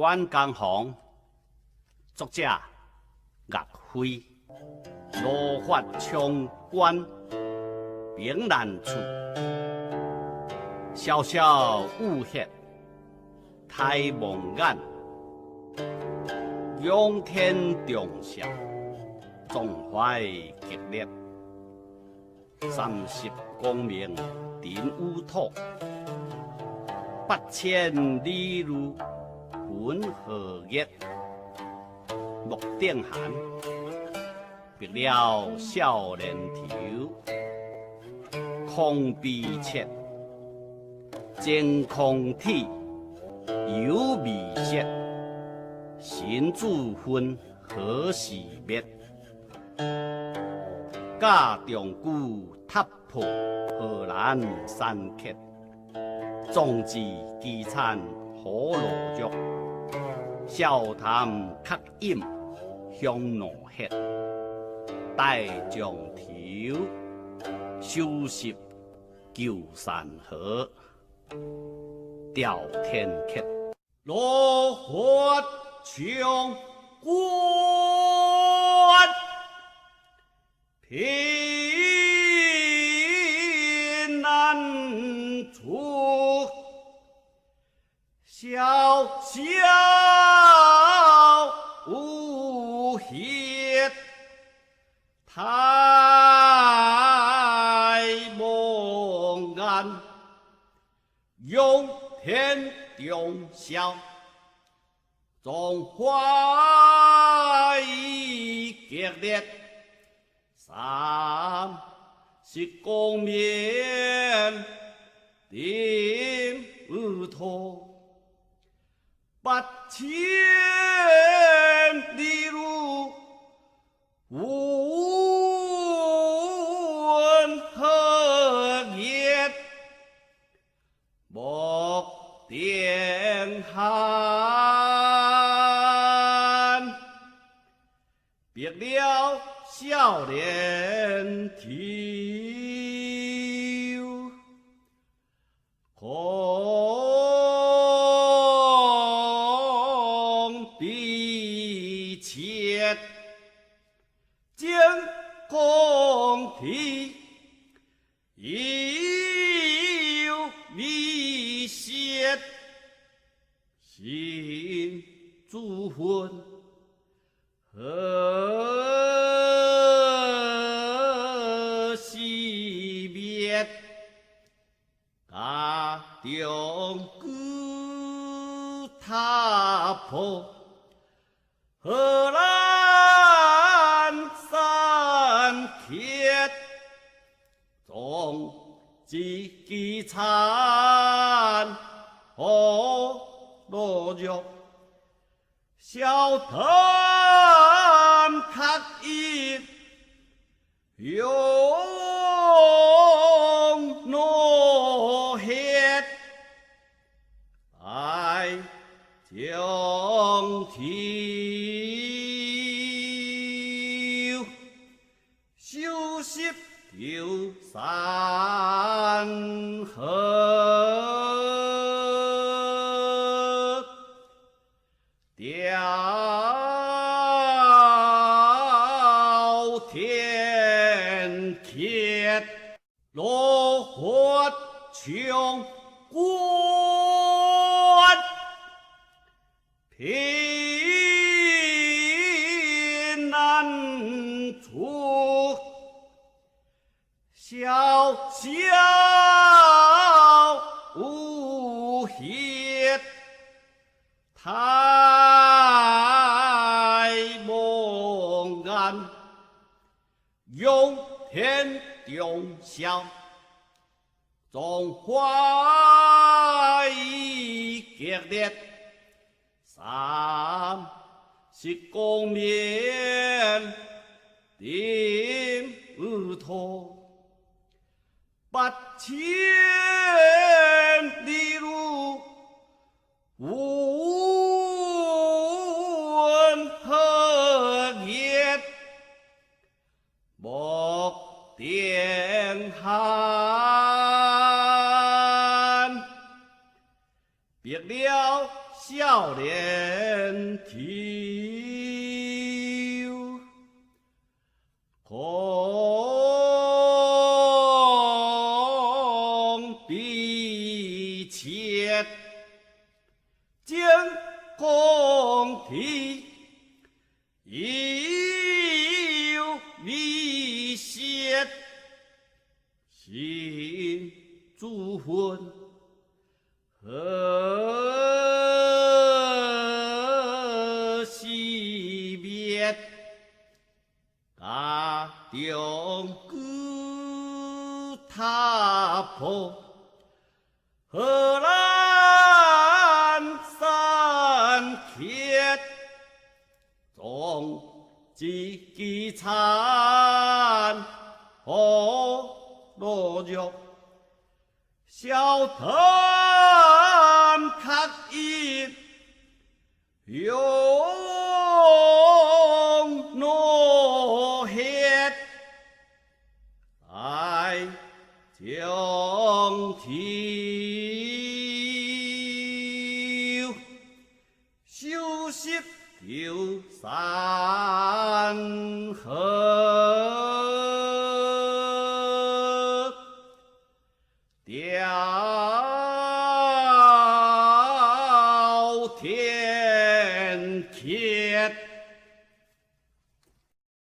阮江红，作者岳飞，罗发冲冠，凭栏处，潇潇雾血，太蒙眼，仰天重笑，壮怀激烈。30功名定乌托，8千里路分河月。木定寒，别了少年头，空悲切，真空体，有微色，心主分何时灭？家中鼓踏破荷兰山客，壮志饥餐火炉肉，笑谈客饮香浓血，大将头收拾旧山河，吊天客，罗发冲冠。平安处，潇潇无歇，太蒙眼，仰天重笑，壮怀激烈。30功名定乌托，8千里路分河月，莫定寒，别了少年头，空悲切，真空体，有微色，心主分何时灭？家中鼓踏破荷兰山客，壮志饥餐火炉肉，笑谈客饮香浓血，爱将头收拾旧山河，吊天客，罗发冲冠，平安处，潇潇无歇，太蒙眼，仰天重笑，壮怀激烈。30功名定乌托，8千里路分河月，莫定寒，别了少年头，空比切，将空体有离邪，心诸魂何时灭？家中古塔破，何难三缺？总自己残何落肉？小藤刻印，用诺血，爱将体休息有山河。